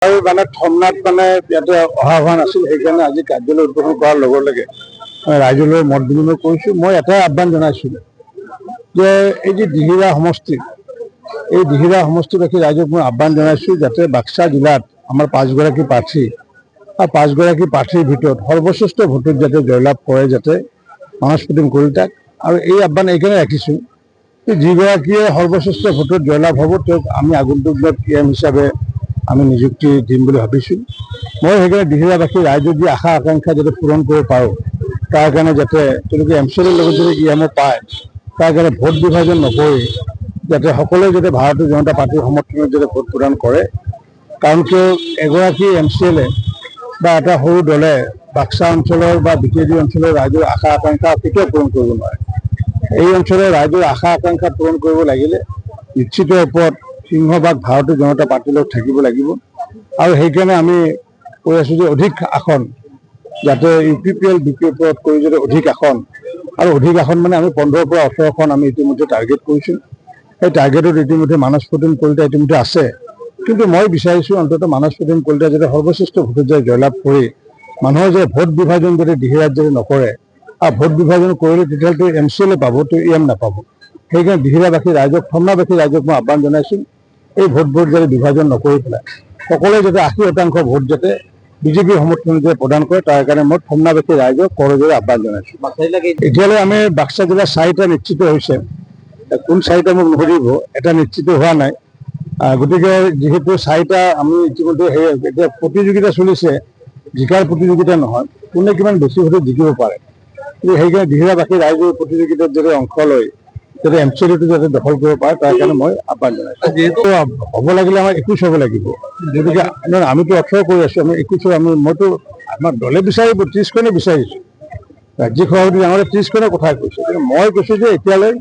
আৰু মানে থমনাত মানে ইয়াতে অহা হোৱা নাছিল, সেইকাৰণে আজি কাৰ্যালয় উদ্বোধন কৰাৰ লগে লগে ৰাইজলৈ মত বিনিময় কৰিছোঁ। মই এটাই আহ্বান জনাইছিলোঁ যে এই যে দিহিৰা সমষ্টি, এই দিহিৰা সমষ্টিবাসী ৰাইজক মই আহ্বান জনাইছোঁ যাতে বাক্সা জিলাত আমাৰ 5গৰাকী প্ৰাৰ্থী আৰু 5গৰাকী প্ৰাৰ্থীৰ ভিতৰত সৰ্বশ্ৰেষ্ঠ ভোটত যাতে জয়লাভ কৰে, যাতে মানস প্ৰতীম কলিতাক। আৰু এই আহ্বান এইকাৰণে ৰাখিছোঁ যে যিগৰাকীয়ে সৰ্বশ্ৰেষ্ঠ ভোটত জয়লাভ হ'ব তেওঁক আমি আগন্তুক দিনত PM হিচাপে আমি নিযুক্তি দিম বুলি ভাবিছোঁ। মই সেইকাৰণে দিহিৰাবাসী ৰাইজৰ যি আশা আকাংক্ষা যাতে পূৰণ কৰিব পাৰোঁ, তাৰ কাৰণে যাতে তেওঁলোকে MCLৰ লগত যদি EMO পায়, তাৰ কাৰণে ভোট বিভাজন নকৰি যাতে সকলোৱে যাতে ভাৰতীয় জনতা পাৰ্টীৰ সমৰ্থনত যাতে ভোট প্ৰদান কৰে। কাৰণ কিয় এগৰাকী MCLে বা এটা সৰু দলে বাক্সা অঞ্চলৰ বা BTD অঞ্চলৰ ৰাইজৰ আশা আকাংক্ষা কেতিয়াও পূৰণ কৰিব নোৱাৰে। এই অঞ্চলৰ ৰাইজৰ আশা আকাংক্ষা পূৰণ কৰিব লাগিলে নিশ্চিত ওপৰত সিংহভাগ ভাৰতীয় জনতা পাৰ্টীৰ লগত থাকিব লাগিব। আৰু সেইকাৰণে আমি কৈ আছোঁ যে অধিক আসন যাতে UPPL BPPত কৰি যাতে অধিক আসন, আৰু অধিক আসন মানে আমি 15ৰ পৰা 18খন আমি ইতিমধ্যে টাৰ্গেট কৰিছোঁ। সেই টাৰ্গেটত ইতিমধ্যে মানস প্ৰতীম কলিতা ইতিমধ্যে আছে, কিন্তু মই বিচাৰিছোঁ অন্ততঃ মানস প্ৰতীম কলিতা যাতে সৰ্বশ্ৰেষ্ঠ ভোটত যাতে জয়লাভ কৰি মানুহৰ যে ভোট বিভাজন যাতে দিহিৰাত যাতে নকৰে, আৰু ভোট বিভাজন কৰিলে তেতিয়াহ'লে MCLে পাব, EM নাপাব। সেইকাৰণে দিহিৰাবাসী ৰাইজক, থমনাবাসী ৰাইজক মই আহ্বান জনাইছোঁ এই ভোটবোৰ যাতে বিভাজন নকৰি পেলাই সকলোৱে যাতে 80% ভোট যাতে বিজেপিৰ সমৰ্থন যাতে প্ৰদান কৰে, তাৰ কাৰণে মই থমনাবাসী ৰাইজক কৰজোৰে আহ্বান জনাইছোঁ। এতিয়ালৈ আমি বাক্সা জিলাৰ 4টা নিশ্চিত হৈছে, কোন 4টা মোক নুসুধিব, এটা নিশ্চিত হোৱা নাই। গতিকে যিহেতু 4টা আমি ইতিমধ্যে এতিয়া প্ৰতিযোগিতা চলিছে, জিকাৰ প্ৰতিযোগিতা নহয়, কোনে কিমান বেছি ভোটত জিকিব পাৰে। সেইকাৰণে দিহিৰাবাসী ৰাইজৰ প্ৰতিযোগিতাত যাতে অংশ লৈ যাতে MCLটো যাতে দখল কৰিব পাৰে, তাৰ কাৰণে মই আহ্বান জনাইছোঁ। যিহেতু হ'ব লাগিলে আমাৰ 21 হ'ব লাগিব, গতিকে আমিতো 18 কৰি আছোঁ, আমি 21 মইতো আমাৰ দলে বিচাৰিব 30খনে বিচাৰিছোঁ, ৰাজ্যিক সভাপতি ডাঙৰে 30খনৰ কথা কৈছোঁ, কিন্তু মই কৈছোঁ যে এতিয়ালৈ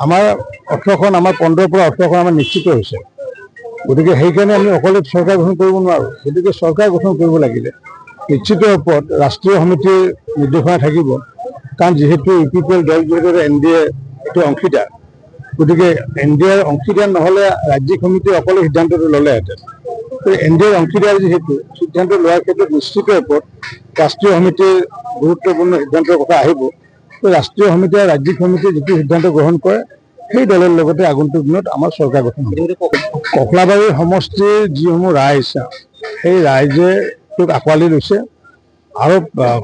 আমাৰ 18খন, আমাৰ 15ৰ পৰা 18খন আমাৰ নিশ্চিত হৈছে। গতিকে সেইকাৰণে আমি অকলে চৰকাৰ গঠন কৰিব নোৱাৰোঁ। গতিকে চৰকাৰ গঠন কৰিব লাগিলে নিশ্চিত ওপৰত ৰাষ্ট্ৰীয় সমিতিৰ নিৰ্দেশনা থাকিব, কাৰণ যিহেতু UPPL দল যিহেতু NDA এইটো অংশীদাৰ, গতিকে NDAৰ অংশীদাৰ নহ'লে ৰাজ্যিক সমিতিয়ে অকলে সিদ্ধান্তটো ল'লেহেঁতেন। NDAৰ অংশীদাৰ যিহেতু সিদ্ধান্ত লোৱাৰ ক্ষেত্ৰত নিশ্চিত ওপৰত ৰাষ্ট্ৰীয় সমিতিৰ গুৰুত্বপূৰ্ণ সিদ্ধান্তৰ কথা আহিব। ৰাষ্ট্ৰীয় সমিতি আৰু ৰাজ্যিক সমিতিয়ে যিটো সিদ্ধান্ত গ্ৰহণ কৰে সেই দলৰ লগতে আগন্তুক দিনত আমাৰ চৰকাৰ গঠন হ'ব। ককলাবাৰী সমষ্টিৰ যিসমূহ ৰাইজ, সেই ৰাইজে তোক আঁকোৱালি লৈছে। আৰু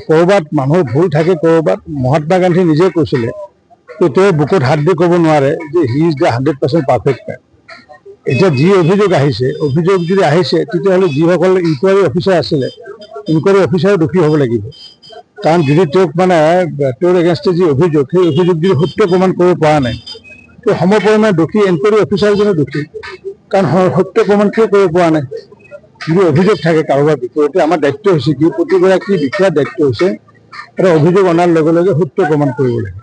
ক'ৰবাত মানুহৰ ভুল থাকে, ক'ৰবাত মহাত্মা গান্ধী নিজে কৈছিলে যে তেওঁ বুকুত হাত দি ক'ব নোৱাৰে যে he is the 100% perfect man. এতিয়া যি অভিযোগ আহিছে, অভিযোগ যদি আহিছে তেতিয়াহ'লে যিসকল ইনকুৱাৰী অফিচাৰ আছিলে, ইনকুৱাৰী অফিচাৰো দোষী হ'ব লাগিব। কাৰণ যদি তেওঁক মানে তেওঁৰ এগেইনষ্টে যি অভিযোগ, সেই অভিযোগ যদি সত্য প্ৰমাণ কৰিব পৰা নাই, তেওঁ সমপৰিমাণে দোষী এনকুৱাৰী অফিচাৰজনো দোষী। কাৰণ সত্য প্ৰমাণ কিয় কৰিব পৰা নাই? যদি অভিযোগ থাকে কাৰোবাৰ বিপৰীতে, আমাৰ দায়িত্ব হৈছে কি, প্ৰতিগৰাকী বিষয়াৰ দায়িত্ব হৈছে এটা অভিযোগ অনাৰ লগে লগে সত্য প্ৰমাণ কৰিব লাগে।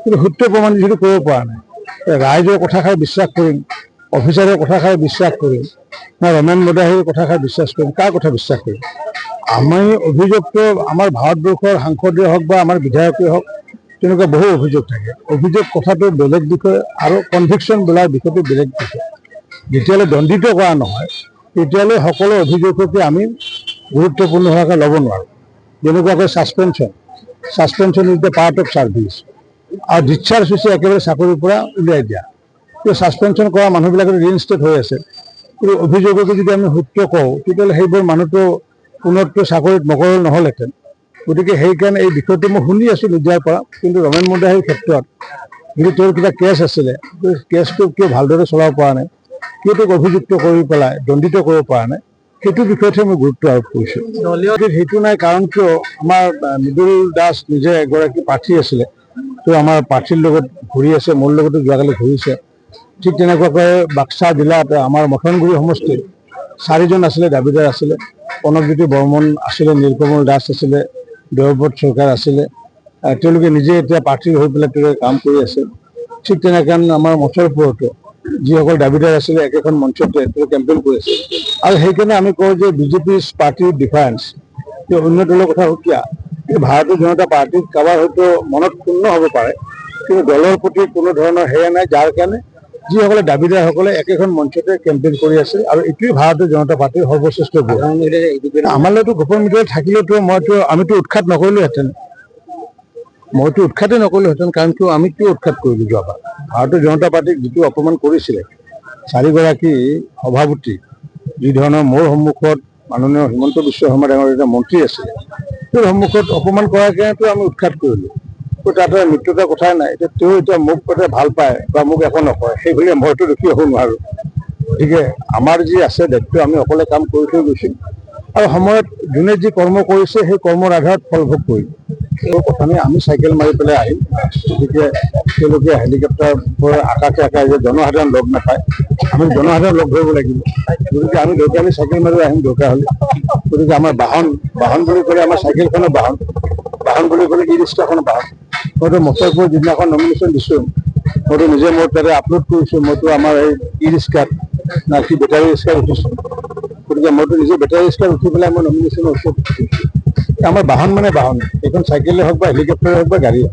কিন্তু সত্য প্ৰমাণ যিটো কৰিব পৰা নাই, ৰাইজৰ কথাষাৰ বিশ্বাস কৰিম, অফিচাৰৰ কথাষাৰ বিশ্বাস কৰিম, না ৰমেন মদাহীৰ কথাষাৰ বিশ্বাস কৰিম, কাৰ কথা বিশ্বাস কৰিম? আমি অভিযোগটো আমাৰ ভাৰতবৰ্ষৰ সাংসদেই হওক বা আমাৰ বিধায়কেই হওক, তেনেকুৱা বহু অভিযোগ থাকে। অভিযোগ কথাটো বেলেগ বিষয় আৰু কনভিকশ্যন বোলাৰ বিষয়টো বেলেগ বিষয়। যেতিয়ালৈ দণ্ডিত কৰা নহয় তেতিয়ালৈ সকলো অভিযোগকে আমি গুৰুত্বপূৰ্ণভাৱে ল'ব নোৱাৰোঁ। যেনেকুৱাকৈ suspension is the part of service, আৰু ডিসচাৰ্জ হৈছে একেবাৰে চাকৰিৰ পৰা উলিয়াই দিয়া। ছাছপেনশ্যন কৰা মানুহবিলাকৰ ৰিইনষ্টেট হৈ আছে, কিন্তু অভিযোগকে যদি আমি সত্য কওঁ তেতিয়াহ'লে সেইবোৰ মানুহটো পুনৰটো চাকৰিত নকৰিল নহ'লহেঁতেন। গতিকে সেইকাৰণে এই বিষয়টো মই শুনি আছোঁ মিডিয়াৰ পৰা, কিন্তু ৰমেন মদাহীৰ ক্ষেত্ৰত যদি তেওঁৰ কিবা কেছ আছিলে, কেছটো কিয় ভালদৰে চলাব পৰা নাই, কিয় তোক অভিযুক্ত কৰি পেলাই দণ্ডিত কৰিব পৰা নাই, সেইটো বিষয়তহে মই গুৰুত্ব আৰোপ কৰিছোঁ। সেইটো নাই, কাৰণ কিয় আমাৰ মৃদুল দাস নিজে এগৰাকী প্ৰাৰ্থী আছিলে, তেওঁ আমাৰ প্ৰাৰ্থীৰ লগত ঘূৰি আছে, মোৰ লগতো যোৱাকালি ঘূৰিছে। ঠিক তেনেকুৱাকৈ বাক্সা জিলাত আমাৰ মথনগুৰি সমষ্টিত 4জন আছিলে, দাবীদাৰ আছিলে। প্ৰণৱজ্যোতি বৰ্মন আছিলে, নীলকমল দাস আছিলে, দেৱব্ৰত চৰকাৰ আছিলে। তেওঁলোকে নিজে এতিয়া প্ৰাৰ্থী হৈ পেলাই তেওঁলোকে কাম কৰি আছে। ঠিক তেনেকৈ আমাৰ মথুৰাপুৰতো যিসকল দাবীদাৰ আছিলে একেখন মঞ্চতে তেওঁ কেম্পেইন কৰি আছে। আৰু সেইকাৰণে আমি কওঁ যে বিজেপি পাৰ্টিৰ ডিফাৰেঞ্চ, অন্য দলৰ কথা সুকীয়া, ভাৰতীয় জনতা পাৰ্টিত কাৰোবাৰ হয়তো মনত ক্ষুণ্ণ হ'ব পাৰে, কিন্তু দলৰ প্ৰতি কোনো ধৰণৰ হেৰি নাই, যাৰ কাৰণে যিসকলে দাবীদাৰসকলে একেখন মঞ্চতে কেম্পেইন কৰি আছে আৰু এইটোৱে ভাৰতীয় জনতা পাৰ্টীৰ সৰ্বশ্ৰেষ্ঠ ভোট। আমালৈতো গোপন মিডিয়াত থাকিলেতো আমিতো উৎখাত নকৰিলোহেঁতেন, মইতো উৎখাতেই নকৰিলোহেঁতেন, কাৰণ কিয় আমি কিয় উৎখাত কৰিলোঁ যোৱাবাৰ? ভাৰতীয় জনতা পাৰ্টীক যিটো অপমান কৰিছিলে 4গৰাকী সভাপতি, যি ধৰণৰ মোৰ সন্মুখত মাননীয় হিমন্ত বিশ্ব শৰ্মা ডাঙৰ এটা মন্ত্ৰী আছিলে, তেওঁৰ সন্মুখত অপমান কৰাৰ কাৰণেতো আমি উৎখাত কৰিলোঁ। তাতে মিত্ৰতাৰ কথাই নাই। তেওঁ এতিয়া মোক ভাল পায় বা মোক একো নকয়, সেইবুলি মইতো দুখী হ'ব নোৱাৰোঁ। গতিকে আমাৰ যি আছে দায়িত্ব, আমি অকলে কাম কৰি থৈ গৈছোঁ আৰু সময়ত যোনে যি কৰ্ম কৰিছে সেই কৰ্মৰ আধাৰত ফলভোগ কৰিম। সেই কথা নাই, আমি চাইকেল মাৰি পেলাই আহিম। গতিকে তেওঁলোকে হেলিকপ্টাৰ আকাশে যে জনসাধাৰণ লগ নাপায়, আমি জনসাধাৰণ লগ ধৰিব লাগিব। গতিকে আমি দৰকাৰ চাইকেল মাৰি আহিম দৰকাৰ হ'লে। গতিকে আমাৰ বাহন বুলি ক'লে আমাৰ চাইকেলখনৰ বাহন বুলি ক'লে ই ৰিক্সাখনৰ বাহন। মইতো মটৰপুৰ যিদিনাখন নমিনেশ্যন দিছোঁ, মইতো নিজে মোৰ তাতে আপলোড কৰিছোঁ, মইতো আমাৰ এই ই ৰিক্সাত না কি বেটাৰী ৰিক্সাত উঠিছোঁ। গতিকে মইতো নিজে বেটাৰী ৰিক্সাত উঠি পেলাই মই নমিনেশ্যনৰ ওচৰত উঠিছোঁ। আমাৰ বাহন মানে বাহন, এইখন চাইকেলেই হওক বা হেলিকপ্টাৰে হওক বা গাড়ী হওক।